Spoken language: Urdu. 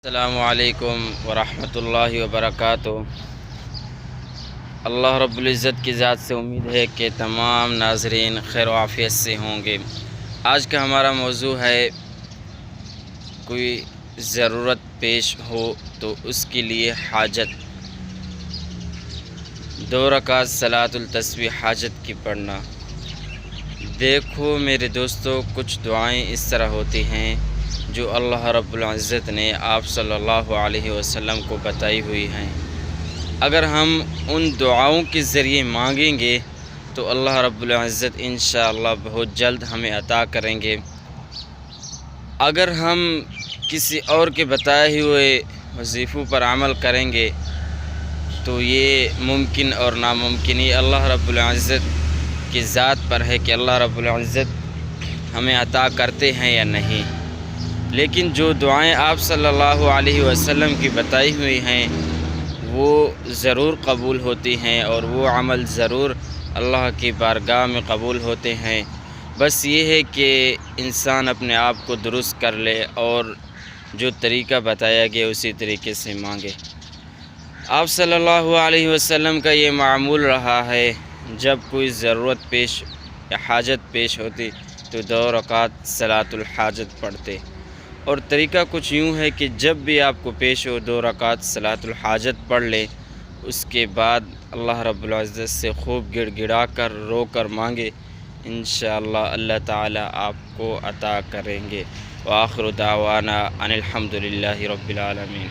السلام علیکم ورحمۃ اللہ وبرکاتہ۔ اللہ رب العزت کی ذات سے امید ہے کہ تمام ناظرین خیر و عافیت سے ہوں گے۔ آج کا ہمارا موضوع ہے کوئی ضرورت پیش ہو تو اس کے لیے حاجت، 2 رکعت صلاۃ التسبیح حاجت کی پڑھنا۔ دیکھو میرے دوستو، کچھ دعائیں اس طرح ہوتی ہیں جو اللہ رب العزت نے آپ صلی اللہ علیہ وسلم کو بتائی ہوئی ہیں۔ اگر ہم ان دعاؤں کے ذریعے مانگیں گے تو اللہ رب العزت انشاءاللہ بہت جلد ہمیں عطا کریں گے۔ اگر ہم کسی اور کے بتائے ہوئے وظیفوں پر عمل کریں گے تو یہ ممکن اور ناممکن ہی اللہ رب العزت کی ذات پر ہے کہ اللہ رب العزت ہمیں عطا کرتے ہیں یا نہیں۔ لیکن جو دعائیں آپ صلی اللہ علیہ وسلم کی بتائی ہوئی ہیں وہ ضرور قبول ہوتی ہیں اور وہ عمل ضرور اللہ کی بارگاہ میں قبول ہوتے ہیں۔ بس یہ ہے کہ انسان اپنے آپ کو درست کر لے اور جو طریقہ بتایا گیا اسی طریقے سے مانگے۔ آپ صلی اللہ علیہ وسلم کا یہ معمول رہا ہے، جب کوئی ضرورت پیش یا حاجت پیش ہوتی تو 2 رکعت صلاۃ الحاجت پڑھتے، اور طریقہ کچھ یوں ہے کہ جب بھی آپ کو پیش ہو 2 رکعت صلاۃ الحاجت پڑھ لے، اس کے بعد اللہ رب العزت سے خوب گڑ گڑا کر رو کر مانگے، انشاءاللہ اللہ تعالی آپ کو عطا کریں گے۔ وآخر دعوانا ان الحمد للہ رب العالمین۔